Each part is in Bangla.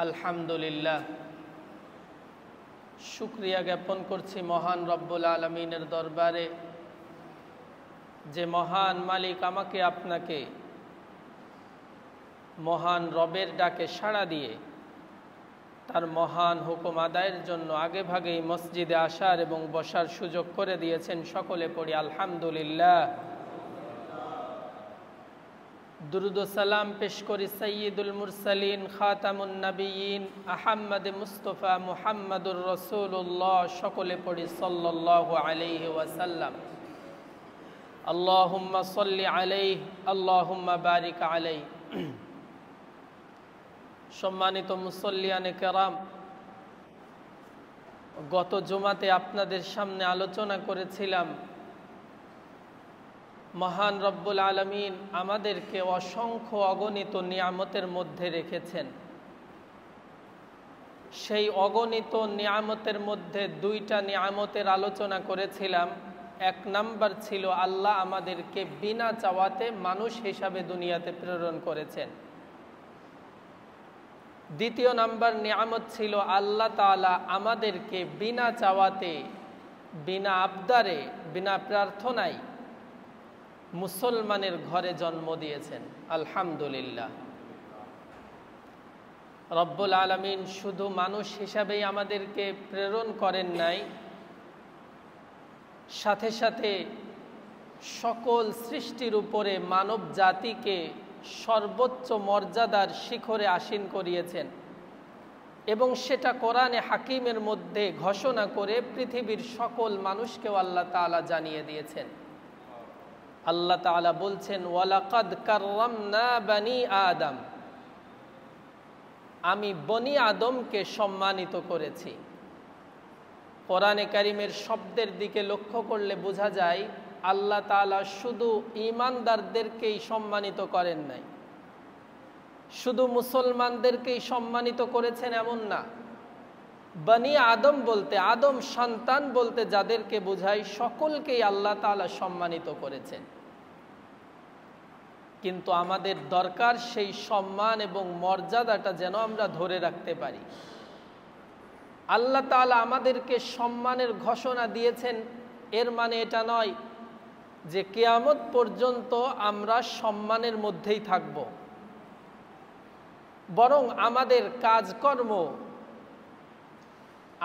আলহামদুলিল্লাহ, শুকরিয়া জ্ঞাপন করছি মহান রব্বুল আলামিনের দরবারে, যে মহান মালিক আমাকে আপনাকে মহান রবের ডাকে সাড়া দিয়ে তার মহান হুকুম আদায়ের জন্য আগে ভাগেই মসজিদে আসার এবং বসার সুযোগ করে দিয়েছেন। সকলে পড়ি আলহামদুলিল্লাহ। দুরুদ ও সালাম পেশ করি সাইয়্যিদুল মুরসালিন খাতামুন নবিয়্যিন আহমদ মুস্তাফা মুহাম্মদুর রাসূলুল্লাহ। সকলে পড়ি সাল্লাল্লাহু আলাইহি ওয়াসাল্লাম। আল্লাহুম্মা সাল্লি আলাইহি আল্লাহুম্মা বারিক আলাইহি। সম্মানিত মুসল্লিয়ানে কেরাম, গত জুমাতে আপনাদের সামনে আলোচনা করেছিলাম মহান রব্বুল আলামিন আমাদেরকে অসংখ্য অগণিত নিয়ামতের মধ্যে রেখেছেন। সেই অগণিত নিয়ামতের মধ্যে দুইটা নিয়ামতের আলোচনা করেছিলাম। এক নাম্বার ছিল আল্লাহ আমাদেরকে বিনা চাওয়াতে মানুষ হিসাবে দুনিয়াতে প্রেরণ করেছেন। দ্বিতীয় নাম্বার নিয়ামত ছিল আল্লাহ তাআলা আমাদেরকে বিনা চাওয়াতে, বিনা আবদারে, বিনা প্রার্থনায় মুসলমানের ঘরে জন্ম দিয়েছেন। আলহামদুলিল্লাহ। রব্বুল আলামিন শুধু মানুষ হিসাবেই আমাদেরকে প্রেরণ করেন নাই, সাথে সাথে সকল সৃষ্টির উপরে মানব জাতিকে সর্বোচ্চ মর্যাদার শিখরে আসীন করিয়েছেন এবং সেটা কোরআনে হাকিমের মধ্যে ঘোষণা করে পৃথিবীর সকল মানুষকেও আল্লাহ তাআলা জানিয়ে দিয়েছেন। আল্লাহ তাআলা বলছেন, ওয়ালাকাদ কাররামনা বানি আদম, আমি বনি আদমকে সম্মানিত করেছি। কোরআনে কারিমের শব্দের দিকে লক্ষ্য করলে বোঝা যায় আল্লাহ তাআলা শুধু ঈমানদারদেরকেই সম্মানিত করেন নাই, শুধু মুসলমানদেরকেই সম্মানিত করেছেন এমন না। বনি আদম বলতে, আদম সন্তান বলতে যাদেরকে বোঝায় সকলকেই আল্লাহ তাআলা সম্মানিত করেছেন। কিন্তু আমাদের দরকার সেই সম্মান এবং মর্যাদাটা যেন আমরা ধরে রাখতে পারি। আল্লাহ তাআলা আমাদেরকে সম্মানের ঘোষণা দিয়েছেন, এর মানে এটা নয় যে কিয়ামত পর্যন্ত আমরা সম্মানের মধ্যেই থাকব, বরং আমাদের কাজকর্ম,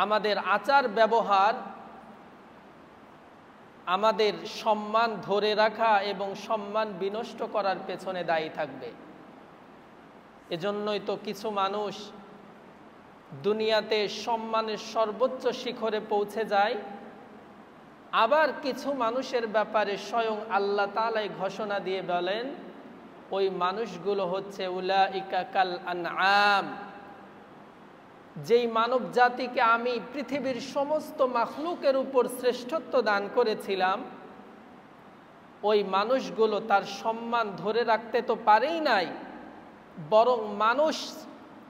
আমাদের আচার ব্যবহার আমাদের সম্মান ধরে রাখা এবং সম্মান বিনষ্ট করার পেছনে দায়ী থাকবে। এজন্যই তো কিছু মানুষ দুনিয়াতে সম্মানের সর্বোচ্চ শিখরে পৌঁছে যায়, আবার কিছু মানুষের ব্যাপারে স্বয়ং আল্লাহ তাআলাই ঘোষণা দিয়ে বলেন, ওই মানুষগুলো হচ্ছে উলাইকা কাল আনআম, যেই মানব জাতিকে আমি পৃথিবীর সমস্ত মাখলুকের উপর শ্রেষ্ঠত্ব দান করেছিলাম, ওই মানুষগুলো তার সম্মান ধরে রাখতে তো পারেই নাই, বরং মানুষ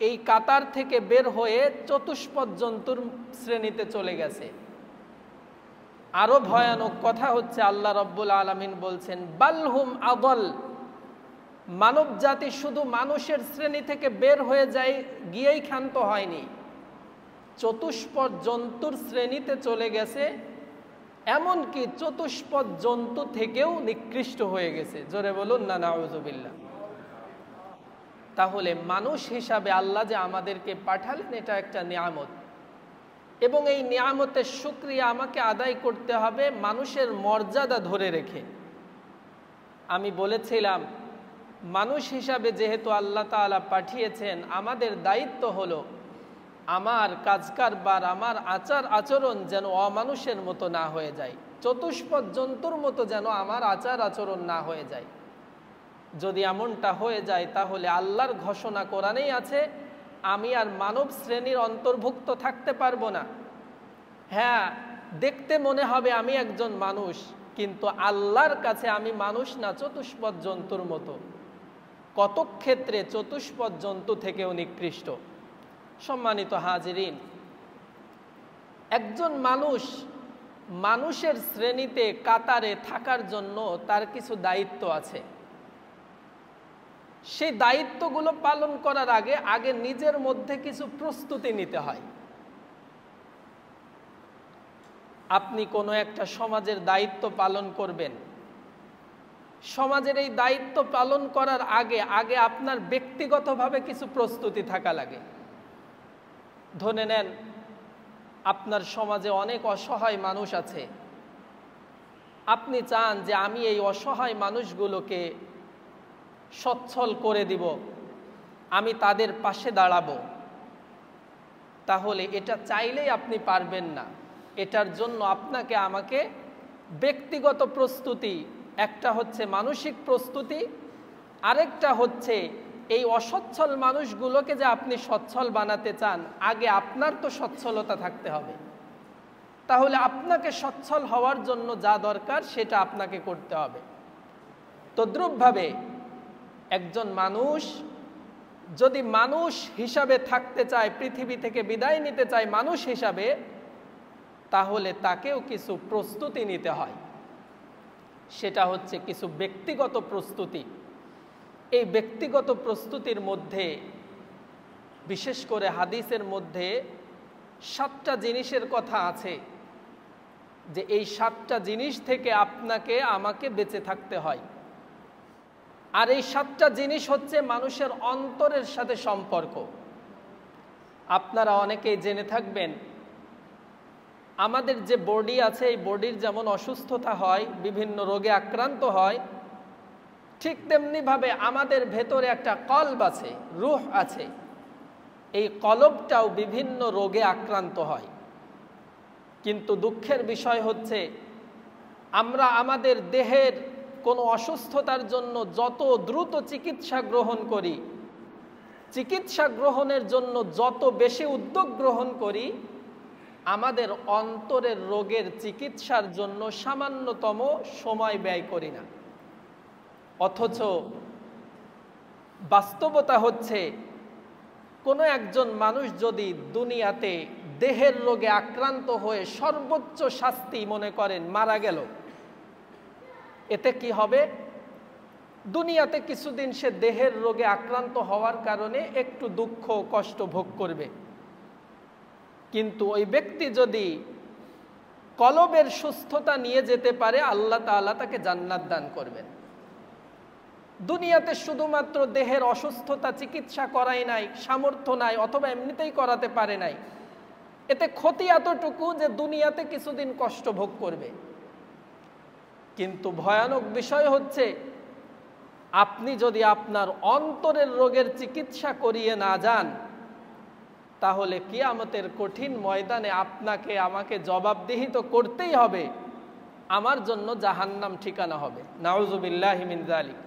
এই কাতার থেকে বের হয়ে চতুষ্পদ জন্তুর শ্রেণীতে চলে গেছে। আরো ভয়ানক কথা হচ্ছে আল্লাহ রব্বুল আলামিন বলছেন, বালহুম আদল, মানব জাতি শুধু মানুষের শ্রেণী থেকে বের হয়ে যায় গিয়েই ক্ষান্ত হয়নি, চতুষ্পদ জন্তুর শ্রেণীতে চলে গেছে, এমনকি চতুষ্পদ জন্তু থেকেও নিকৃষ্ট হয়ে গেছে। জোরে বলুন না নাউযুবিল্লাহ। তাহলে মানুষ হিসাবে আল্লাহ যে আমাদেরকে পাঠালেন এটা একটা নিয়ামত, এবং এই নিয়ামতের শুকরিয়া আমাকে আদায় করতে হবে মানুষের মর্যাদা ধরে রেখে। আমি বলেছিলাম মানুষ হিসাবে যেহেতু আল্লাহ তাআলা পাঠিয়েছেন, আমাদের দায়িত্ব হলো আমার কাজকারবার, আমার আচার আচরণ যেন অমানুষের মতো না হয়ে যায়, চতুষ্পদ জন্তুর মতো যেন আমার আচার আচরণ না হয়ে যায়। যদি এমনটা হয়ে যায় তাহলে আল্লাহর ঘোষণা কোরআনেই আছে, আমি আর মানব শ্রেণীর অন্তর্ভুক্ত থাকতে পারবো না। হ্যাঁ, দেখতে মনে হবে আমি একজন মানুষ, কিন্তু আল্লাহর কাছে আমি মানুষ না, চতুষ্পদ জন্তুর মতো, কত ক্ষেত্রে চতুষ্পদ জন্তু থেকেও নিকৃষ্ট। সম্মানিত হাজিরিন, একজন মানুষ মানুষের শ্রেণীতে কাতারে থাকার জন্য তার কিছু দায়িত্ব আছে। সেই দায়িত্বগুলো পালন করার আগে আগে নিজের মধ্যে কিছু প্রস্তুতি নিতে হয়। আপনি কোনো একটা সমাজের দায়িত্ব পালন করবেন, সমাজের এই দায়িত্ব পালন করার আগে আগে আপনার ব্যক্তিগতভাবে কিছু প্রস্তুতি থাকা লাগে। ধরে নেন আপনার সমাজে অনেক অসহায় মানুষ আছে, আপনি চান যে আমি এই অসহায় মানুষগুলোকে সচ্ছল করে দিব, আমি তাদের পাশে দাঁড়াবো। তাহলে এটা চাইলেই আপনি পারবেন না। এটার জন্য আপনাকে আমাকে ব্যক্তিগত প্রস্তুতি, একটা হচ্ছে মানসিক প্রস্তুতি, আরেকটা হচ্ছে এই অসচ্ছল মানুষগুলোকে যে আপনি সচ্ছল বানাতে চান, আগে আপনার তো সচ্ছলতা থাকতে হবে। তাহলে আপনাকে সচ্ছল হওয়ার জন্য যা দরকার সেটা আপনাকে করতে হবে। তদ্রূপভাবে একজন মানুষ যদি মানুষ হিসাবে থাকতে চায়, পৃথিবী থেকে বিদায় নিতে চায় মানুষ হিসাবে, তাহলে তাকেও কিছু প্রস্তুতি নিতে হয়। সেটা হচ্ছে কিছু ব্যক্তিগত প্রস্তুতি। এই ব্যক্তিগত প্রস্তুতির মধ্যে বিশেষ করে হাদিসের মধ্যে 7টা জিনিসের কথা আছে, যে এই 7টা জিনিস থেকে আপনাকে আমাকে বেঁচে থাকতে হয়। আর এই 7টা জিনিস হচ্ছে মানুষের অন্তরের সাথে সম্পর্ক। আপনারা অনেকেই জেনে থাকবেন, আমাদের যে বডি আছে, এই বডির যেমন অসুস্থতা হয়, বিভিন্ন রোগে আক্রান্ত হয়, ঠিক তেমনিভাবে আমাদের ভেতরে একটা কলব আছে, রূহ আছে। এই কলবটাও বিভিন্ন রোগে আক্রান্ত হয়। কিন্তু দুঃখের বিষয় হচ্ছে আমরা আমাদের দেহের কোনো অসুস্থতার জন্য যত দ্রুত চিকিৎসা গ্রহণ করি, চিকিৎসা গ্রহণের জন্য যত বেশি উদ্যোগ গ্রহণ করি, আমাদের অন্তরের রোগের চিকিৎসার জন্য সামান্যতম সময় ব্যয় করি না। অথচ বাস্তবতা হচ্ছে কোনো একজন মানুষ যদি দুনিয়াতে দেহের রোগে আক্রান্ত হয়ে সর্বোচ্চ শাস্তি মনে করেন মারা গেল, এতে কি হবে? দুনিয়াতে কিছুদিন সে দেহের রোগে আক্রান্ত হওয়ার কারণে একটু দুঃখ কষ্ট ভোগ করবে, কিন্তু ওই ব্যক্তি যদি কলবের সুস্থতা নিয়ে যেতে পারে, আল্লাহ তাআলা তাকে জান্নাত দান করবেন। দুনিয়াতে শুধুমাত্র দেহের অসুস্থতা চিকিৎসা করাই নাই, সামর্থ্য নাই, অথবা এমনিতেই করাতে পারে নাই, এতে ক্ষতি এতটুকু যে দুনিয়াতে কিছুদিন কষ্ট ভোগ করবে। কিন্তু ভয়ানক বিষয় হচ্ছে আপনি যদি আপনার অন্তরের রোগের চিকিৎসা করিয়ে না যান, তাহলে কিয়ামতের কঠিন ময়দানে আপনাকে আমাকে জবাবদিহি তো করতেই হবে, আমার জন্য জাহান্নাম ঠিকানা হবে। নাউযুবিল্লাহি মিন যালিক।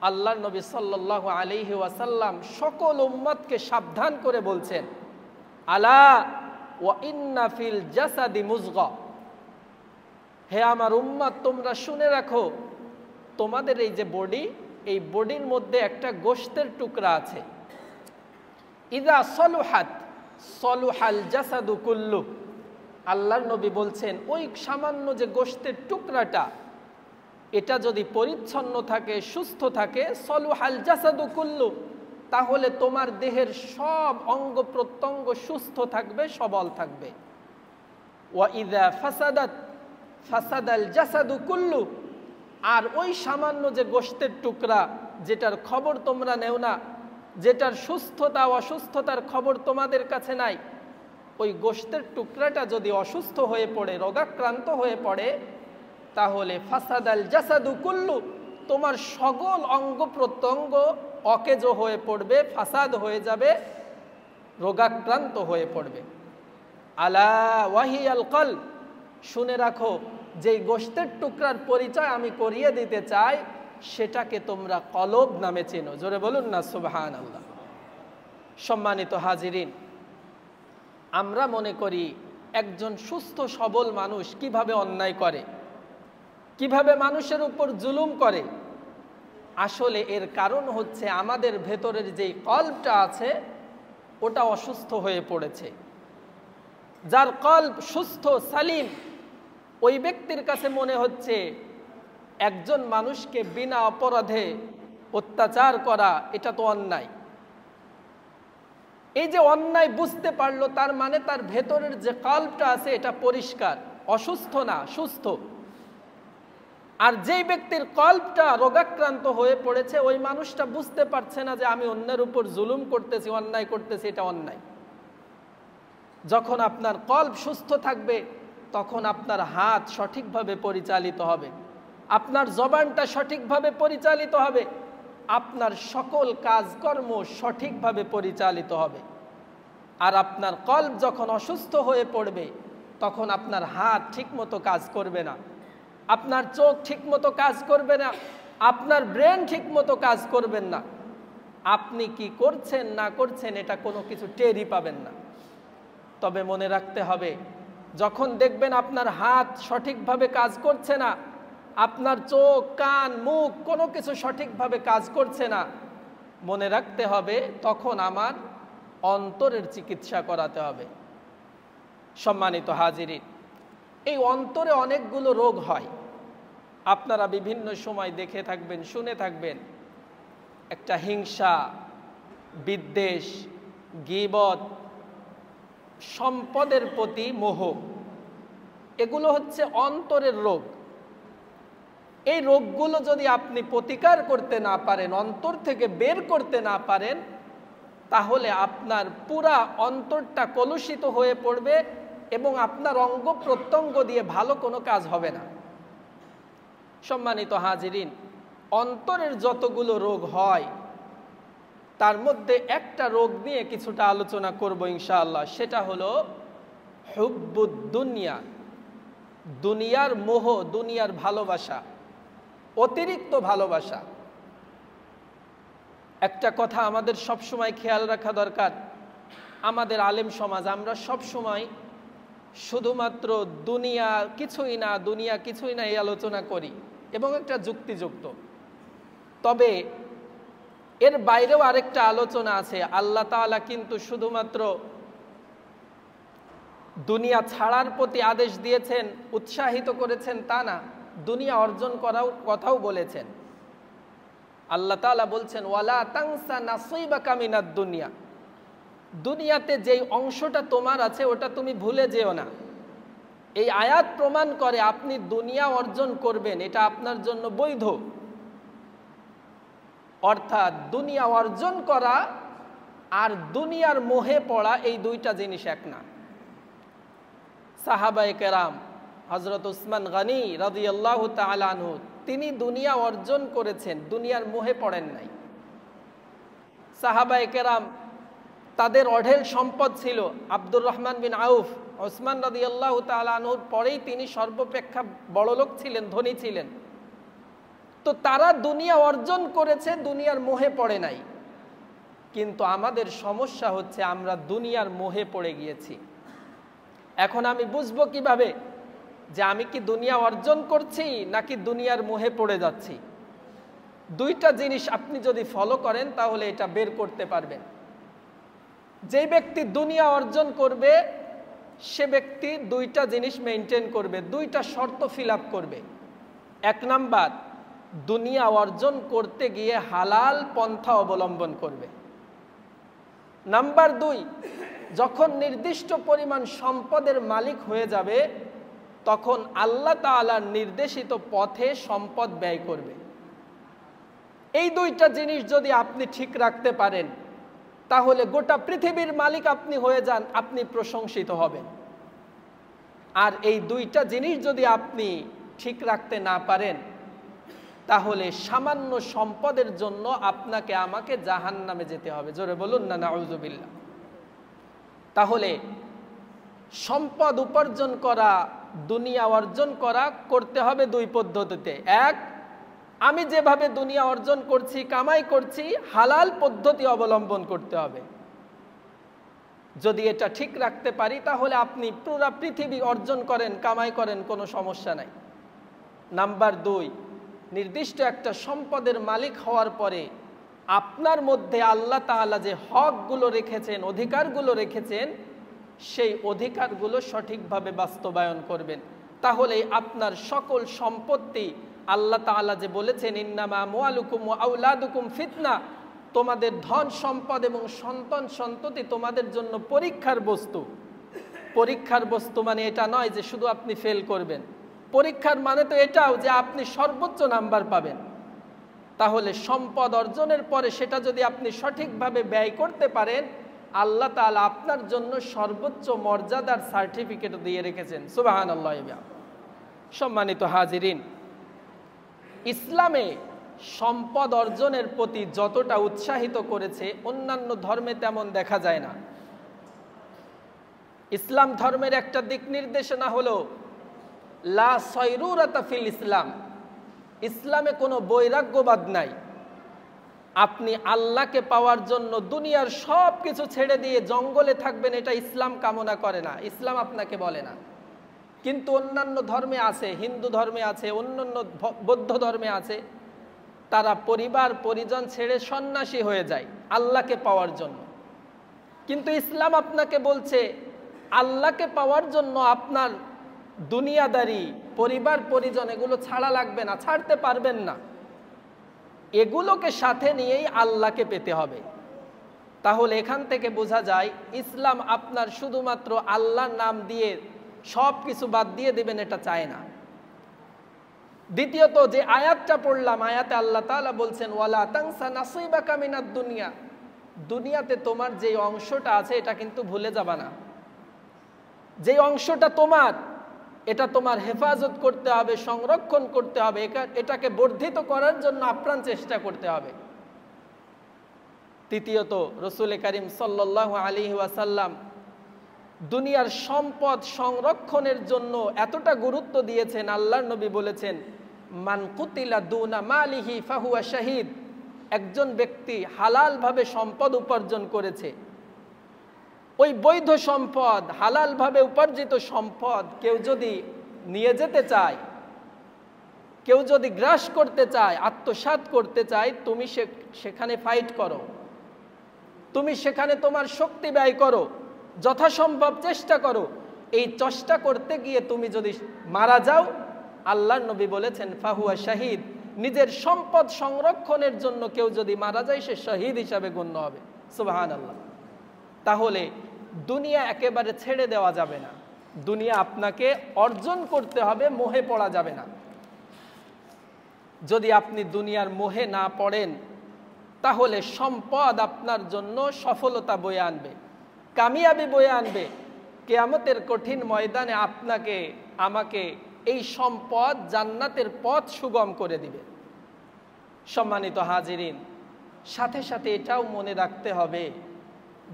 আল্লাহর নবী সাল্লাল্লাহু আলাইহি ওয়াসাল্লাম সকল উম্মতকে সাবধান করে বলছেন, আলা ওয়া ইন্না ফিল জাসাদি মুযগা, হে আমার উম্মত তোমরা শুনে রাখো, তোমাদের এই যে বডি, এই বডির মধ্যে একটা গোশতের টুকরা আছে। ইযা সলুহাত সলুহাল জাসাদু কুল্লু, আল্লাহর নবী বলছেন ওই সামান্য যে গোশতের টুকরাটা, এটা যদি পরিচ্ছন্ন থাকে, সুস্থ থাকে, সলুহাল জাসাদু কুল্লু, তাহলে তোমার দেহের সব অঙ্গ প্রত্যঙ্গ সুস্থ থাকবে, সবল থাকবে। ওয়া ইযা ফাসাদাত ফাসাদাল জাসাদু কুল্লু, আর ওই সামান্য যে গোশতের টুকরা, যেটার খবর তোমরা নেও না, যেটার সুস্থতা অসুস্থতার খবর তোমাদের কাছে নাই, ওই গোশতের টুকরাটা যদি অসুস্থ হয়ে পড়ে, রোগাক্রান্ত হয়ে পড়ে, তাহলে ফাসাদাল জাসাদু কুল্লু, তোমার সকল অঙ্গ প্রত্যঙ্গ অকেজো হয়ে পড়বে, ফাসাদ হয়ে যাবে, রোগাক্রান্ত হয়ে পড়বে। আলা ওয়াহিয়াল কলব, শুনে রাখো, যেই গোশতের টুকরার পরিচয় আমি করিয়ে দিতে চাই, সেটাকে তোমরা কলব নামে চেনো। জোরে বলুন না সুবহানাল্লাহ। সম্মানিত হাজিরিন, আমরা মনে করি একজন সুস্থ সবল মানুষ কিভাবে অন্যায় করে, কিভাবে মানুষের উপর জুলুম করে। আসলে এর কারণ হচ্ছে আমাদের ভেতরের যেই কলবটা আছে, ওটা অসুস্থ হয়ে পড়েছে। যার কলব সুস্থ সালিম, ওই ব্যক্তির কাছে মনে হচ্ছে একজন মানুষকে বিনা অপরাধে অত্যাচার করা এটা তো অন্যায়। এই যে অন্যায় বুঝতে পারলো, তার মানে তার ভেতরের যে কলবটা আছে এটা পরিষ্কার, অসুস্থ না, সুস্থ। আর যেই ব্যক্তির কলবটা রোগাক্রান্ত হয়ে পড়েছে, ওই মানুষটা বুঝতে পারছে না যে আমি অন্যের উপর জুলুম করতেছি, অন্যায় করতেছি, এটা অন্যায়। যখন আপনার কলব সুস্থ থাকবে তখন আপনার হাত সঠিকভাবে পরিচালিত হবে, আপনার জবানটা সঠিকভাবে পরিচালিত হবে, আপনার সকল কাজকর্ম সঠিকভাবে পরিচালিত হবে। আর আপনার কলব যখন অসুস্থ হয়ে পড়বে তখন আপনার হাত ঠিকমতো কাজ করবে না, আপনার চোখ ঠিকমতো কাজ করবে না, আপনার ব্রেন ঠিকমতো কাজ করবেন না। আপনি কি করছেন না করছেন এটা কোনো কিছু টেরই পাবেন না। তবে মনে রাখতে হবে, যখন দেখবেন আপনার হাত সঠিকভাবে কাজ করছে না, আপনার চোখ, কান, মুখ কোনো কিছু সঠিকভাবে কাজ করছে না, মনে রাখতে হবে তখন আমার অন্তরের চিকিৎসা করাতে হবে। সম্মানিত হাজিরিন, এই অন্তরে অনেকগুলো রোগ হয়, আপনারা বিভিন্ন সময় দেখে থাকবেন, শুনে থাকবেন। একটা হিংসা, বিদ্বেষ, গীবত, সম্পদের প্রতি মোহ, এগুলো হচ্ছে অন্তরের রোগ। এই রোগগুলো যদি আপনি প্রতিকার করতে না পারেন, অন্তর থেকে বের করতে না পারেন, তাহলে আপনার পুরা অন্তরটা কলুষিত হয়ে পড়বে এবং আপনার অঙ্গ প্রত্যঙ্গ দিয়ে ভালো কোনো কাজ হবে না। সম্মানিত হাজিরিন, অন্তরের যতগুলো রোগ হয় তার মধ্যে একটা রোগ নিয়ে কিছুটা আলোচনা করব ইনশাআল্লাহ, সেটা হলো হুব্বুদ দুনিয়া, দুনিয়ার মোহ, দুনিয়ার ভালোবাসা, অতিরিক্ত ভালোবাসা। একটা কথা আমাদের সব সময় খেয়াল রাখা দরকার, আমাদের আলেম সমাজ আমরা সব সময় শুধুমাত্র দুনিয়া কিছুই না, দুনিয়া কিছুই না এই আলোচনা করি এবং একটা যুক্তিযুক্ত। তবে এর বাইরেও আরেকটা আলোচনা আছে। আল্লাহ তাআলা কিন্তু শুধুমাত্র দুনিয়া ছাড়ার প্রতি আদেশ দিয়েছেন, উৎসাহিত করেছেন তা না, দুনিয়া অর্জন করার কথাও বলেছেন। আল্লাহ তাআলা বলছেন, ওয়ালা তানসা নাসিবাকা মিনাদ দুনিয়া, দুনিয়াতে যেই অংশটা তোমার আছে ওটা তুমি ভুলে যেও না। এই আয়াত প্রমাণ করে আপনি দুনিয়া অর্জন করবেন, এটা আপনার জন্য বৈধ। অর্থাৎ দুনিয়া অর্জন করা আর দুনিয়ার মোহে পড়া এই দুইটা জিনিস এক না। সাহাবায়ে কেরাম হযরত উসমান গনি রাদিয়াল্লাহু তাআলা আনহু, তিনি দুনিয়া অর্জন করেছেন, দুনিয়ার মোহে পড়েন নাই। সাহাবায়ে কেরাম তাদের অঢেল সম্পদ ছিল। আব্দুর রহমান বিন আউফ উসমান রাদিয়াল্লাহু তাআলা আনহুর পরেই তিনি সর্বাপেক্ষা বড়লোক ছিলেন, ধনী ছিলেন। তো তারা দুনিয়া অর্জন করেছে, দুনিয়ার মোহে পড়ে নাই। কিন্তু আমাদের সমস্যা হচ্ছে আমরা দুনিয়ার মোহে পড়ে গিয়েছি। এখন আমি বুঝবো কিভাবে যে আমি কি দুনিয়া অর্জন করছি নাকি দুনিয়ার মোহে পড়ে যাচ্ছি? দুইটা জিনিস আপনি যদি ফলো করেন তাহলে এটা বের করতে পারবেন। যে ব্যক্তি দুনিয়া অর্জন করবে সে ব্যক্তি দুইটা জিনিস মেনটেন করবে, দুইটা শর্ত ফিল আপ করবে। এক নাম্বার, দুনিয়া অর্জন করতে গিয়ে হালাল পন্থা অবলম্বন করবে। নাম্বার দুই, যখন নির্দিষ্ট পরিমাণ সম্পদের মালিক হয়ে যাবে তখন আল্লাহ তাআলার নির্দেশিত পথে সম্পদ ব্যয় করবে। এই দুইটা জিনিস যদি আপনি ঠিক রাখতে পারেন তাহলে গোটা পৃথিবীর মালিক আপনি হয়ে যান, আপনি প্রশংসিত হবেন। আর এই দুইটা জিনিস যদি আপনি ঠিক রাখতে না পারেন তাহলে সামান্য সম্পদের জন্য আপনাকে আমাকে জাহান্নামে যেতে হবে। জোরে বলুন না নাউযুবিল্লাহ। তাহলে সম্পদ উপার্জন করা, দুনিয়া অর্জন করা করতে হবে দুই পদ্ধতিতে। এক, আমি যেভাবে দুনিয়া অর্জন করছি, কামাই করছি, হালাল পদ্ধতি অবলম্বন করতে হবে। যদি এটা ঠিক রাখতে পারি তাহলে আপনি পুরো পৃথিবী অর্জন করেন, কামাই করেন, কোনো সমস্যা নাই। নাম্বার দুই, নির্দিষ্ট একটা সম্পদের মালিক হওয়ার পরে আপনার মধ্যে আল্লাহ তাআলা যে হকগুলো রেখেছেন, অধিকারগুলো রেখেছেন, সেই অধিকারগুলো সঠিকভাবে বাস্তবায়ন করবেন। তাহলে আপনার সকল সম্পত্তি আল্লাহ তাআলা যে বলেছেন ইন্নামা আমওয়ালুকুম ওয়া আওলাদুকুম ফিতনা, তোমাদের ধন সম্পদ এবং সন্তান সন্ততি তোমাদের জন্য পরীক্ষার বস্তু। পরীক্ষার বস্তু মানে এটা নয় যে শুধু আপনি ফেল করবেন, পরীক্ষার মানে তো এটাও যে আপনি সর্বোচ্চ নাম্বার পাবেন। তাহলে সম্পদ অর্জনের পরে সেটা যদি আপনি সঠিকভাবে ব্যয় করতে পারেন, আল্লাহ তাআলা আপনার জন্য সর্বোচ্চ মর্যাদার সার্টিফিকেট দিয়ে রেখেছেন। সুবহানাল্লাহ। সম্মানিত হাজিরিন, ইসলামে সম্পদ অর্জনের প্রতি যতটা উৎসাহিত করেছে অন্যান্য ধর্মে তেমন দেখা যায় না। ইসলাম ধর্মের একটা দিক নির্দেশনা হলো লা সায়রুরাতা ফিল ইসলাম, ইসলামে কোনো বৈরাগ্যবাদ নাই। আপনি আল্লাহকে পাওয়ার জন্য দুনিয়ার সব কিছু ছেড়ে দিয়ে জঙ্গলে থাকবেন, এটা ইসলাম কামনা করে না, ইসলাম আপনাকে বলে না। কিন্তু অন্যান্য ধর্মে আছে, হিন্দু ধর্মে আছে, অন্যান্য বৌদ্ধ ধর্মে আছে, তারা পরিবার পরিজন ছেড়ে সন্ন্যাসী হয়ে যায় আল্লাহকে পাওয়ার জন্য। কিন্তু ইসলাম আপনাকে বলছে আল্লাহকে পাওয়ার জন্য আপনার দুনিয়াদারি পরিবার পরিজন এগুলো ছাড়া লাগবে না, ছাড়তে পারবেন না, এগুলোকে সাথে নিয়েই আল্লাহকে পেতে হবে। তাহলে এখান থেকে বোঝা যায় ইসলাম আপনার শুধুমাত্র আল্লাহর নাম দিয়ে সব কিছু বাদ দিয়ে দেবেন এটা চায় না। দ্বিতীয়ত যে আয়াতটা পড়লাম, আয়াতে আল্লাহ তাআলা বলছেন ওয়ালা তানসা নাসিবাকা মিনাদ দুনিয়া, দুনিয়াতে তোমার যে অংশটা আছে এটা কিন্তু ভুলে যাবা না। যে অংশটা তোমার, এটা তোমার হেফাজত করতে হবে, সংরক্ষণ করতে হবে, এটাকে বর্ধিত করার জন্য আপ্রাণ চেষ্টা করতে হবে। তৃতীয়ত রাসূল করিম সাল্লাল্লাহু আলাইহি ওয়াসাল্লাম দুনিয়ার সম্পদ সংরক্ষণের জন্য এতটা গুরুত্ব দিয়েছেন, আল্লাহর নবী বলেছেন মান কুতিলা দুনা মালিহি ফাহুয়া শাহিদ, একজন ব্যক্তি হালালভাবে সম্পদ উপার্জন করেছে, ওই বৈধ সম্পদ হালালভাবে উপার্জিত সম্পদ কেউ যদি নিয়ে যেতে চায়, কেউ যদি গ্রাস করতে চায়, আত্মসাৎ করতে চায়, তুমি সেখানে ফাইট করো, তুমি সেখানে তোমার শক্তি ব্যয় করো, যথাসম্ভব চেষ্টা করো। এই চেষ্টা করতে গিয়ে তুমি যদি মারা যাও, আল্লাহর নবী বলেছেন ফাহুয়া শাহিদ, নিজের সম্পদ সংরক্ষণের জন্য কেউ যদি মারা যায় সে শহীদ হিসাবে গণ্য হবে। সুবহানাল্লাহ। তাহলে দুনিয়া একেবারে ছেড়ে দেওয়া যাবে না, দুনিয়া আপনাকে অর্জন করতে হবে, মোহে পড়া যাবে না। যদি আপনি দুনিয়ার মোহে না পড়েন তাহলে সম্পদ আপনার জন্য সফলতা বয়ে আনবে, কামিয়াবি বয়ে আনবে। কিয়ামতের কঠিন ময়দানে আপনাকে আমাকে এই সম্পদ জান্নাতের পথ সুগম করে দিবে। সম্মানিত হাজিরিন, সাথে সাথে এটাও মনে রাখতে হবে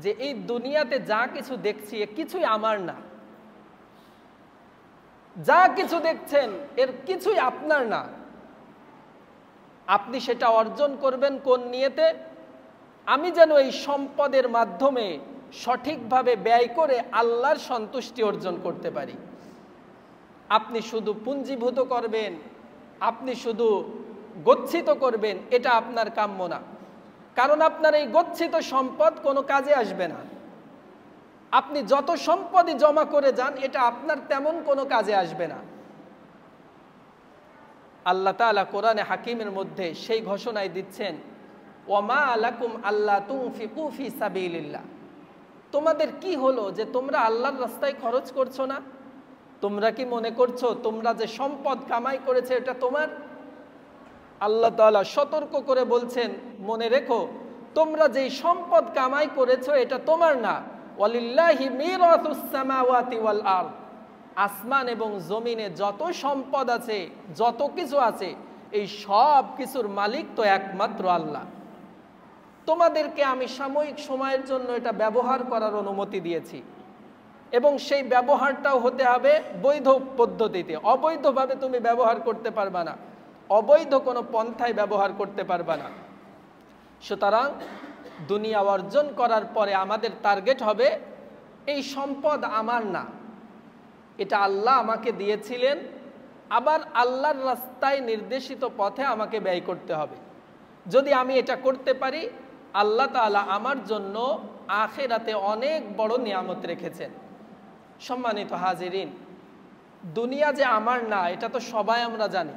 যে এই দুনিয়াতে যা কিছু দেখছি এ কিছুই আমার না, যা কিছু দেখছেন এর কিছুই আপনার না। আপনি সেটা অর্জন করবেন কোন নিয়তে? আমি যেন এই সম্পদের মাধ্যমে সঠিকভাবে ব্যয় করে আল্লাহর সন্তুষ্টি অর্জন করতে পারি। আপনি শুধু পুঞ্জীভূত করবেন, আপনি শুধু গচ্ছিত করবেন, এটা আপনার কাম্য না। কারণ আপনার এই গচ্ছিত সম্পদ কোনো কাজে আসবে না। আপনি যত সম্পদই জমা করে যান এটা আপনার তেমন কোনো কাজে আসবে না। আল্লাহ তাআলা কোরআনে হাকিমের মধ্যে সেই ঘোষণায় দিচ্ছেন ওয়ামা লাকুম আল্লা তুনফিকু ফি সাবিলিল্লাহ, তোমাদের কি হলো যে তোমরা আল্লাহর রাস্তায় খরচ করছো না? তোমরা কি মনে করছো তোমরা যে সম্পদ কামাই করেছে এটা তোমার? আল্লাহ তাআলা সতর্ক করে বলছেন মনে রেখো তোমরা যেই সম্পদ কামাই করেছো এটা তোমার না। ওয়ালিল্লাহি মিরাসুস সামাওয়াতি ওয়াল আরদ, আসমান এবং জমিনে যত সম্পদ আছে, যত কিছু আছে, এই সব কিছুর মালিক তো একমাত্র আল্লাহ। তোমাদেরকে আমি সাময়িক সময়ের জন্য এটা ব্যবহার করার অনুমতি দিয়েছি এবং সেই ব্যবহারটাও হতে হবে বৈধ পদ্ধতিতে। অবৈধভাবে তুমি ব্যবহার করতে পারবা না, অবৈধ কোনো পন্থায় ব্যবহার করতে পারবা না। সুতরাং দুনিয়া অর্জন করার পরে আমাদের টার্গেট হবে এই সম্পদ আমার না, এটা আল্লাহ আমাকে দিয়েছিলেন, আবার আল্লাহর রাস্তায় নির্দেশিত পথে আমাকে ব্যয় করতে হবে। যদি আমি এটা করতে পারি, আল্লাহ তাআলা আমার জন্য আখিরাতে অনেক বড় নিয়ামত রেখেছেন। সম্মানিত হাজিরিন, দুনিয়া যে আমার না এটা তো সবাই আমরা জানি।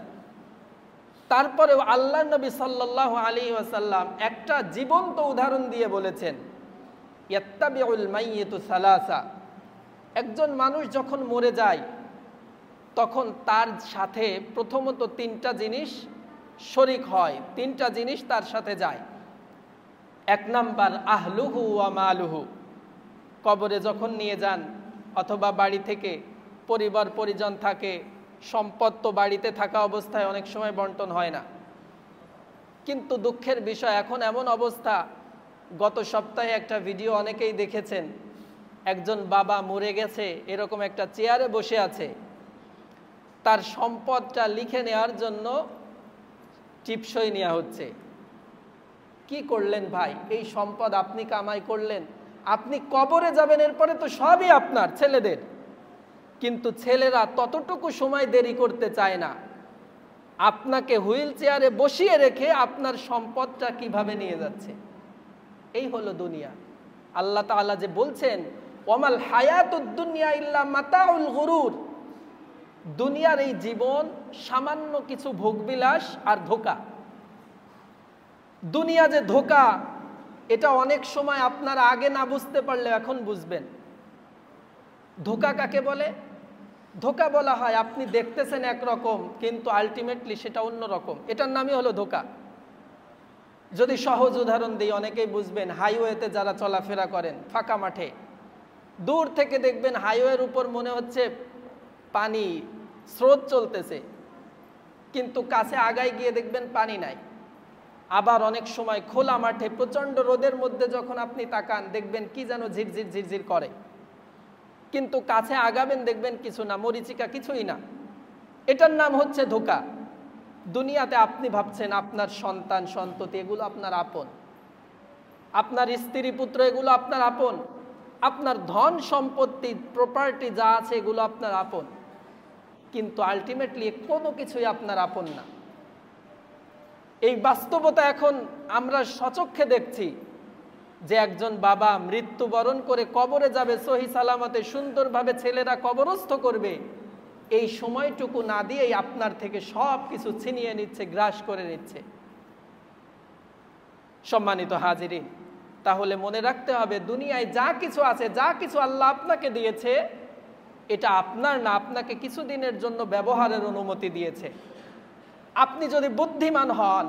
তারপরেও আল্লাহ নবী সাল্লাল্লাহু আলাইহি ওয়াসাল্লাম একটা জীবন্ত উদাহরণ দিয়ে বলেছেন, ইয়াত্তাবিউল মাইয়িতু সালাসা, একজন মানুষ যখন মরে যায় তখন তার সাথে প্রথমত তিনটা জিনিস শরীক হয়, তিনটা জিনিস তার সাথে যায়। এক নাম্বার আহলুহু ওয়া মালুহু, কবরে যখন নিয়ে যান অথবা বাড়ি থেকে পরিবার পরিজন থাকে, সম্পদ তো বাড়িতে থাকা অবস্থায় অনেক সময় বন্টন হয় না। কিন্তু দুঃখের বিষয় এখন এমন অবস্থা, গত সপ্তাহে একটা ভিডিও অনেকেই দেখেছেন, একজন বাবা মরে গেছে, এরকম একটা চেয়ারে বসে আছে, তার সম্পদটা লিখে নেওয়ার জন্য টিপসই নেওয়া হচ্ছে। কি করলেন ভাই? এই সম্পদ আপনি কামাই করলেন, আপনি কবরে যাবেন, এরপরে তো সবই আপনার ছেলেদের। কিন্তু ছেলেরা ততটুকু সময় দেরি করতে চায় না, আপনাকে হুইল চেয়ারে বসিয়ে রেখে আপনার সম্পদটা কিভাবে নিয়ে যাচ্ছে। এই হলো দুনিয়া। আল্লাহ তাআলা যে বলছেন, ওয়ামাল হায়াতুদ দুনিয়া ইল্লা মাতাউল গুরুর, দুনিয়ার এই জীবন সামান্য কিছু ভোগবিলাস আর ধোঁকা। দুনিয়া যে ধোঁকা, এটা অনেক সময় আপনারা আগে না বুঝতে পারলে এখন বুঝবেন। ধোঁকা কাকে বলে? ধোঁকা বলা হয় আপনি দেখতেছেন একরকম কিন্তু আলটিমেটলি সেটা অন্য রকম, এটার নামই হলো ধোঁকা। যদি সহজ উদাহরণ দিই অনেকেই বুঝবেন, হাইওয়েতে যারা চলাফেরা করেন, ফাঁকা মাঠে দূর থেকে দেখবেন হাইওয়ের উপর মনে হচ্ছে পানি স্রোত চলতেছে, কিন্তু কাছে আগায় গিয়ে দেখবেন পানি নাই। আবার অনেক সময় খোলা মাঠে প্রচণ্ড রোদের মধ্যে যখন আপনি তাকান দেখবেন কি যেন ঝিরঝির ঝিরঝির করে, কিন্তু কাছে আগাবেন দেখবেন কিছু না, মরিচিকা কিছুই না। এটার নাম হচ্ছে ধোঁকা। দুনিয়াতে আপনি ভাবছেন আপনার সন্তান সন্ততি এগুলো আপনার আপন, আপনার স্ত্রী পুত্র এগুলো আপনার আপন, আপনার ধন সম্পত্তি প্রপার্টি যা আছে এগুলো আপনার আপন, কিন্তু আলটিমেটলি কোনো কিছুই আপনার আপন না। এই বাস্তবতা এখন আমরা সচক্ষে দেখছি যে একজন বাবা মৃত্যুবরণ করে কবরে যাবে সহি সালামতে, সুন্দরভাবে ছেলেরা কবরস্থ করবে, এই সময়টুকু না দিয়েই আপনার থেকে সব কিছু ছিনিয়ে নিচ্ছে, গ্রাস করে নিচ্ছে। সম্মানিত হাজিরিন, তাহলে মনে রাখতে হবে দুনিয়ায় যা কিছু আছে, যা কিছু আল্লাহ আপনাকে দিয়েছে, এটা আপনার না, আপনাকে কিছুদিনের জন্য ব্যবহারের অনুমতি দিয়েছে। আপনি যদি বুদ্ধিমান হন,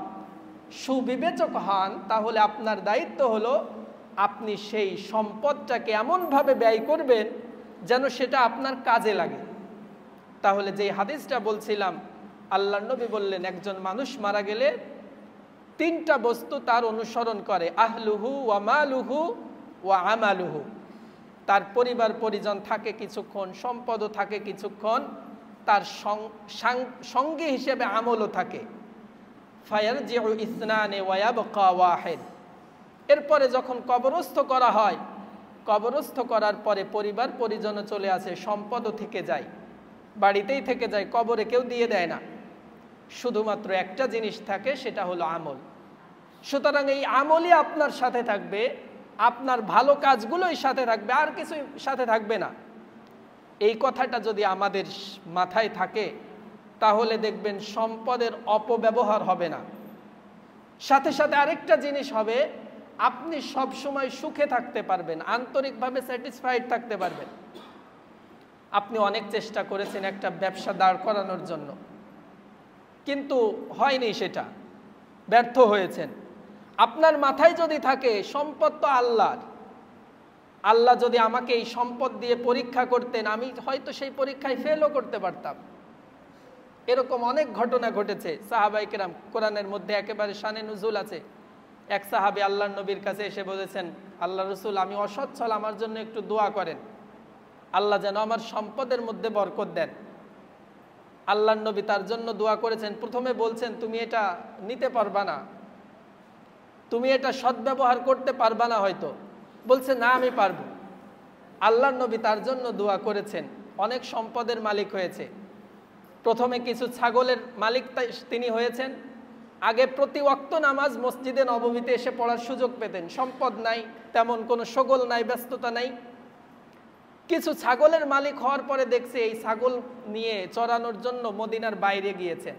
সুবিবেচক হন, তাহলে আপনার দায়িত্ব হলো আপনি সেই সম্পদটাকে এমনভাবে ব্যয় করবেন যেন সেটা আপনার কাজে লাগে। তাহলে যে হাদিসটা বলছিলাম, আল্লাহর নবী বললেন একজন মানুষ মারা গেলে তিনটা বস্তু তার অনুসরণ করে, আহলুহু ওয়া মালুহু ওয়া আমালুহু। তার পরিবার পরিজন থাকে কিছুক্ষণ, সম্পদও থাকে কিছুক্ষণ, তার সঙ্গী হিসেবে আমলও থাকে। ফায়ারজিউ ইসনানে ওয়া ইয়াবকা ওয়াহিদ। এরপরে যখন কবরস্থ করা হয়, কবরস্থ করার পরে পরিবার পরিজনও চলে আসে, সম্পদও থেকে যায়, বাড়িতেই থেকে যায়, কবরে কেউ দিয়ে দেয় না। শুধুমাত্র একটা জিনিস থাকে, সেটা হলো আমল। সুতরাং এই আমলই আপনার সাথে থাকবে, আপনার ভালো কাজগুলোই সাথে থাকবে, আর কিছুই সাথে থাকবে না। এই কথাটা যদি আমাদের মাথায় থাকে তাহলে দেখবেন সম্পদের অপব্যবহার হবে না। সাথে সাথে আরেকটা জিনিস হবে, আপনি সব সময় সুখে থাকতে পারবেন, আন্তরিকভাবে স্যাটিসফাইড থাকতে পারবেন। আপনি অনেক চেষ্টা করেছেন একটা ব্যবসা দাঁড় করানোর জন্য, কিন্তু হয়নি, সেটা ব্যর্থ হয়েছেন। আপনার মাথায় যদি থাকে সম্পদ তো আল্লাহর, আল্লাহ যদি আমাকে এই সম্পদ দিয়ে পরীক্ষা করতেন, আমি হয়তো সেই পরীক্ষায় ফেলও করতে পারতাম। এরকম অনেক ঘটনা ঘটেছে সাহাবায়ে কেরাম, কোরআনের মধ্যে একেবারে শানে নুজুল আছে। এক সাহাবী আল্লাহর নবীর কাছে এসে বলেছেন, আল্লাহ রসুল, আমি অসচ্ছল, আমার জন্য একটু দোয়া করেন, আল্লাহ যেন আমার সম্পদের মধ্যে বরকত দেন। আল্লাহর নবী তার জন্য দোয়া করেছেন। প্রথমে বলছেন তুমি এটা নিতে পারবা না, তুমি এটা সদ্ব্যবহার করতে পারবা না হয়তো। বলছে না, আমি পারবো। আল্লাহর নবী তার জন্য দোয়া করেছেন, অনেক সম্পদের মালিক হয়েছে। প্রথমে কিছু ছাগলের মালিক তিনি হয়েছেন। আগে প্রতি ওয়াক্ত নামাজ মসজিদে নববীতে এসে পড়ার সুযোগ পেতেন, সম্পদ নাই, তেমন কোনো শগল নাই, ব্যস্ততা নাই। কিছু ছাগলের মালিক হওয়ার পরে দেখছে এই ছাগল নিয়ে চরানোর জন্য মদিনার বাইরে গিয়েছেন।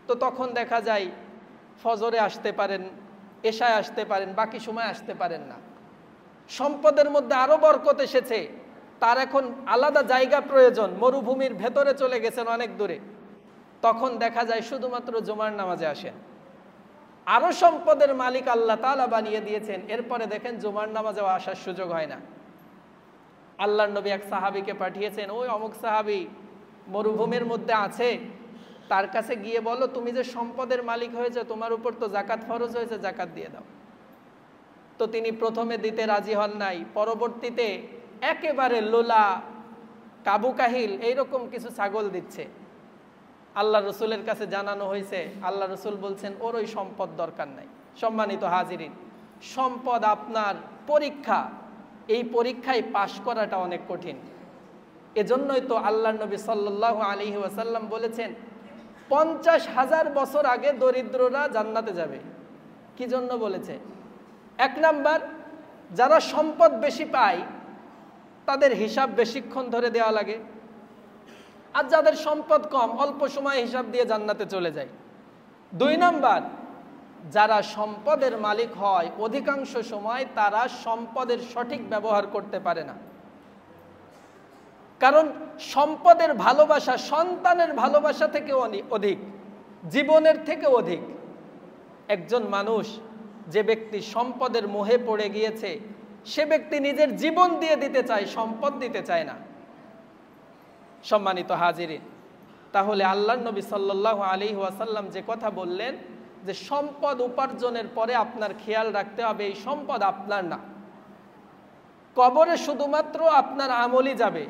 তো তখন দেখা যায় ফজরে আসতে পারেন, এশায় আসতে পারেন, বাকি সময় আসতে পারেন না। সম্পদের মধ্যে আরো বরকত এসেছে, তার এখন আলাদা জায়গা প্রয়োজন, মরুভূমির ভেতরে চলে গেছেন অনেক দূরে, তখন দেখা যায় শুধুমাত্র জুমার নামাজে আসেন। আরো সম্পদের মালিক আল্লাহ তাআলা বানিয়ে দিয়েছেন, এরপরে দেখেন জুমার নামাজেও আসার সুযোগ হয় না। আল্লাহর নবী এক সাহাবীকে পাঠিয়েছেন, ওই অমুক সাহাবী মরুভূমির মধ্যে আছে, তার কাছে গিয়ে বলো তুমি যে সম্পদের মালিক হয়েছে, তোমার উপর তো জাকাত ফরজ হয়েছে, জাকাত দিয়ে দাও। তো তিনি প্রথমে দিতে রাজি হন নাই, পরবর্তীতে একেবারে লোলা, কাবু কাহিল এইরকম কিছু ছাগল দিচ্ছে। আল্লাহ রসুলের কাছে জানানো হয়েছে, আল্লাহ রসুল বলছেন ওর ওই সম্পদ দরকার নাই। সম্মানিত হাজিরিন, সম্পদ আপনার পরীক্ষা, এই পরীক্ষায় পাশ করাটা অনেক কঠিন। এজন্যই তো আল্লাহ নবী সাল্লাল্লাহু আলাইহি ওয়াসাল্লাম বলেছেন 50,000 বছর আগে দরিদ্ররা জান্নাতে যাবে। কি জন্য বলেছে? এক নাম্বার, যারা সম্পদ বেশি পায় তাদের হিসাব বেশিক্ষণ ধরে দেওয়া লাগে, আর যাদের সম্পদ কম অল্প সময় হিসাব দিয়ে জান্নাতে চলে যায়। 2 নাম্বার, যারা সম্পদের মালিক হয় অধিকাংশ সময় তারা সম্পদের সঠিক ব্যবহার করতে পারে না, কারণ সম্পদের ভালোবাসা সন্তানের ভালোবাসা থেকে অধিক, জীবনের থেকে অধিক। একজন মানুষ, যে ব্যক্তি সম্পদের মোহে পড়ে গিয়েছে, সে ব্যক্তি নিজের জীবন দিয়ে দিতে চায়, সম্পদ দিতে চায় না। সম্মানিত হাজিরিন, তাহলে আল্লাহর নবী সাল্লাল্লাহু আলাইহি ওয়াসাল্লাম যে কথা বললেন যে সম্পদ উপার্জনের পরে আপনার খেয়াল রাখতে হবে এই সম্পদ আপনার না, কবরে শুধুমাত্র আপনার আমলই যাবে।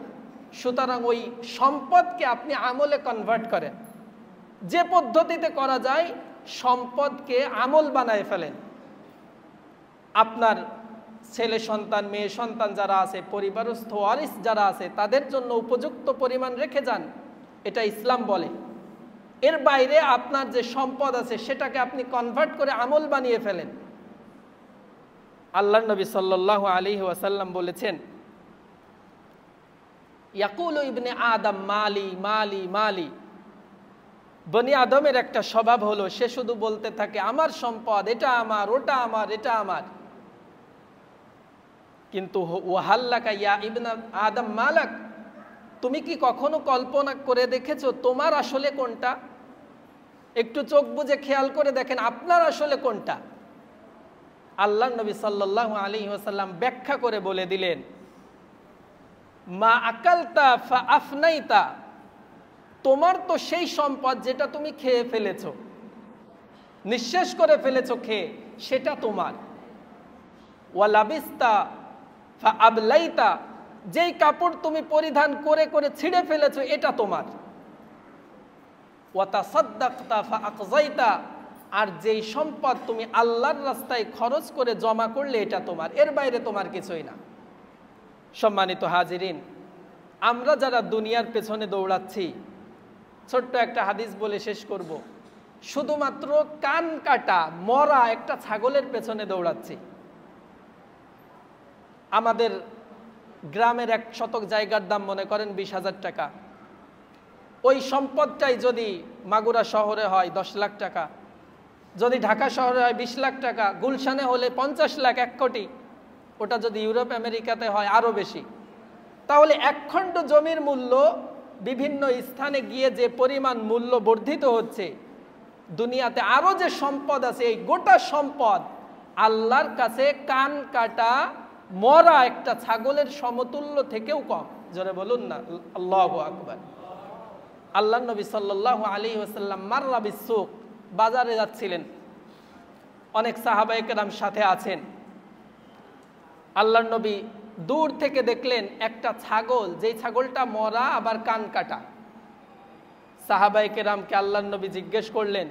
সুতরাং ওই সম্পদকে আপনি আমলে কনভার্ট করেন, যে পদ্ধতিতে করা যায় সম্পদকে আমল বানায় ফেলেন। আপনার ছেলে সন্তান, মেয়ে সন্তান যারা আছে, পরিবারস্থ ওয়ারিস যারা আছে, তাদের জন্য উপযুক্ত পরিমাণ রেখে যান, এটা ইসলাম বলে। এর বাইরে আপনার যে সম্পদ আছে সেটাকে আপনি কনভার্ট করে আমল বানিয়ে ফেলেন। আল্লাহর নবী সাল্লাল্লাহু আলাইহি ওয়াসাল্লাম বলেছেন, ইয়াকুলু ইবনে আদম মালি মালি মালি। বনি আদমের একটা স্বভাব হলো সে শুধু বলতে থাকে আমার সম্পদ, এটা আমার, ওটা আমার, এটা আমার। কিন্তু ওয়াহাল্লাকা ইয়া ইবনে আদম মালাক, তুমি কি কখনো কল্পনা করে দেখেছো তোমার আসলে কোনটা? একটু চোখ বুজে খেয়াল করে দেখেন আপনার আসলে কোনটা। আল্লাহর নবী সাল্লাল্লাহু আলাইহি ওয়াসাল্লাম ব্যাখ্যা করে বলে দিলেন, মা আকালতা ফা আফনাইতা, তোমার তো সেই সম্পদ যেটা তুমি খেয়ে ফেলেছো, নিঃশেষ করে ফেলেছো খেয়ে, সেটা তোমার। ওয়া লাবিস্তা ফা আবলাইতা, যেই কাপড় তুমি পরিধান করে করে ছিঁড়ে ফেলেছো এটা তোমার। ওয়া তাসাদ্দাকতা ফা আকযাইতা, আর যেই সম্পদ তুমি আল্লাহর রাস্তায় খরচ করে জমা করলে এটা তোমার, এর বাইরে তোমার কিছুই না। সম্মানিত হাজিরিন, আমরা যারা দুনিয়ার পেছনে দৌড়াচ্ছি, ছোট্ট একটা হাদিস বলে শেষ করব, শুধুমাত্র কান কাটা মরা একটা ছাগলের পেছনে দৌড়াচ্ছি। আমাদের গ্রামের 1 শতক জায়গার দাম মনে করেন 20,000 টাকা। ওই সম্পদটাই যদি মাগুরা শহরে হয় 10 লাখ টাকা, যদি ঢাকা শহরে হয় 20 লাখ টাকা, গুলশানে হলে 50 লাখ, 1 কোটি, ওটা যদি ইউরোপ আমেরিকাতে হয় আরও বেশি। তাহলে 1 খণ্ড জমির মূল্য বিভিন্ন স্থানে গিয়ে যে পরিমাণ মূল্য বর্ধিত হচ্ছে, দুনিয়াতে আরও যে সম্পদ আছে এই গোটা সম্পদ আল্লাহর কাছে কান কাটা মরা একটা ছাগলের সমতুল্য থেকেও কম। জোরে বলুন না আল্লাহু আকবার। আল্লাহর নবী সাল্লাল্লাহু আলাইহি ওয়াসাল্লাম মাররা বিসসুক, বাজারে যাচ্ছিলেন, অনেক সাহাবায়ে কেরাম সাথে আছেন। আল্লাহর নবী দূর থেকে দেখলেন একটা ছাগল, যেই ছাগলটা মরা আবার কান কাটা। সাহাবায়ে কেরামকে আল্লাহর নবী জিজ্ঞেস করলেন,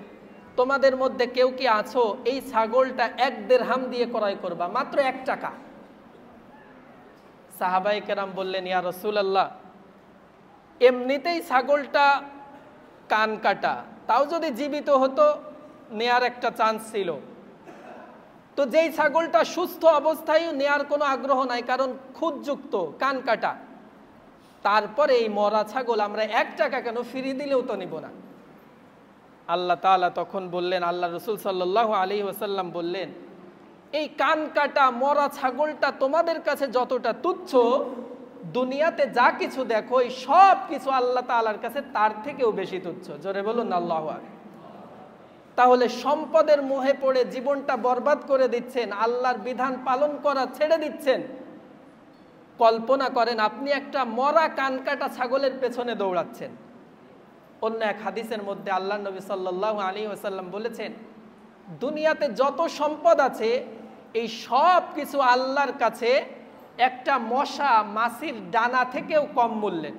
তোমাদের মধ্যে কেউ কি আছো এই ছাগলটা 1 দিরহাম দিয়ে ক্রয় করবা, মাত্র 1 টাকা? সাহাবায়ে কেরাম বললেন, ইয়া রাসূলুল্লাহ, এমনিতেই ছাগলটা কান কাটা, তাও যদি জীবিত হতো নেয়ার একটা চান্স ছিল। তো যেই ছাগলটা সুস্থ অবস্থায় নেয়ার কোনো আগ্রহ নাই, কারণ খুঁতযুক্ত, কান কাটা, তারপরে এই মরা ছাগল আমরা 1 টাকা কেন ফিরিয়ে দিলেও তো নিব না। আল্লাহ তাআলা তখন বললেন, আল্লাহ রসুল সাল্লাল্লাহু আলাইহি ওয়াসাল্লাম বললেন, এই কান কাটা মরা ছাগলটা তোমাদের কাছে যতটা তুচ্ছ, দুনিয়াতে যা কিছু দেখো এই সব কিছু আল্লাহ তাআলার কাছে তার থেকেও বেশি তুচ্ছ। জোরে বলুন আল্লাহু আকবার। তাহলে সম্পদের মোহে পড়ে জীবনটা বরবাদ করে দিচ্ছেন, আল্লাহর বিধান পালন করা ছেড়ে দিচ্ছেন। কল্পনা করেন আপনি একটা মরা কানকাটা ছাগলের পেছনে দৌড়াচ্ছেন। অন্য এক হাদিসের মধ্যে আল্লাহ নবী সাল্লাল্লাহু আলাইহি ওয়াসাল্লাম বলেছেন, দুনিয়াতে যত সম্পদ আছে এই সব কিছু আল্লাহর কাছে একটা মশা মাছির ডানা থেকেও কম মূল্যের।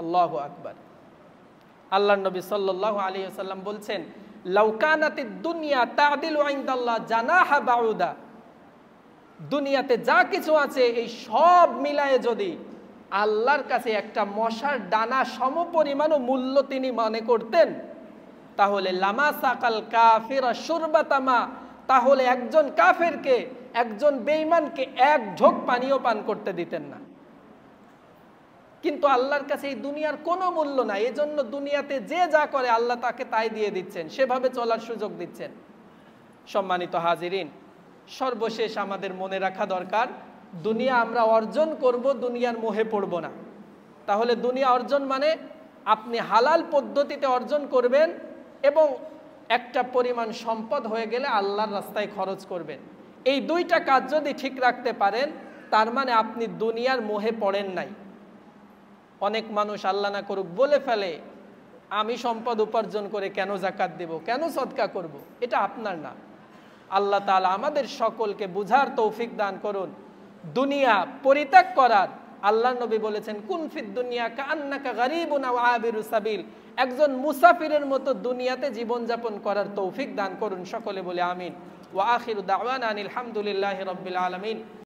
আল্লাহু আকবার। আল্লাহ নবী সাল্লাল্লাহু আলাইহি ওয়াসাল্লাম বলছেন, লাউ কানাতিদ দুনিয়া তা'দিলু ইনদাল্লাহ জানাহা বাউদা, দুনিয়াতে যা কিছু আছে এই সব মিলায়ে যদি আল্লাহর কাছে একটা মশার ডানা সমপরিমাণও মূল্য তিনি মনে করতেন, তাহলে লামা সাকাল কাফিরা শুরবাতামা, তাহলে একজন কাফেরকে, একজন বেঈমানকে এক ঢোক পানিও পান করতে দিতেন না। কিন্তু আল্লাহর কাছে এই দুনিয়ার কোনো মূল্য নাই, এজন্য দুনিয়াতে যে যা করে আল্লাহ তাকে তাই দিয়ে দিচ্ছেন, সেভাবে চলার সুযোগ দিচ্ছেন। সম্মানিত হাজিরিন, সর্বশেষ আমাদের মনে রাখা দরকার, দুনিয়া আমরা অর্জন করব, দুনিয়ার মোহে পড়ব না। তাহলে দুনিয়া অর্জন মানে আপনি হালাল পদ্ধতিতে অর্জন করবেন এবং একটা পরিমাণ সম্পদ হয়ে গেলে আল্লাহর রাস্তায় খরচ করবেন। এই দুইটা কাজ যদি ঠিক রাখতে পারেন, তার মানে আপনি দুনিয়ার মোহে পড়েন নাই। অনেক মানুষ আল্লাহ না করুক বলে ফেলে, আমি সম্পদ উপার্জন করে কেন যাকাত দেব, কেন সদকা করব। এটা আপনার না। আল্লাহ তাআলা আমাদের সকলকে বুঝার তৌফিক দান করুন। দুনিয়া পরিত্যাগ করার, আল্লাহ নবী বলেছেন, কুন ফিদ দুনিয়া কাআন্নাকা গারিবুন আও আবিরু সাবিল, একজন মুসাফিরের মতো দুনিয়াতে জীবনযাপন করার তৌফিক দান করুন। সকলে বলে আমিন। ওয়া আখিরু দাওয়ানা আনিল হামদুলিল্লাহি রাব্বিল আলামিন।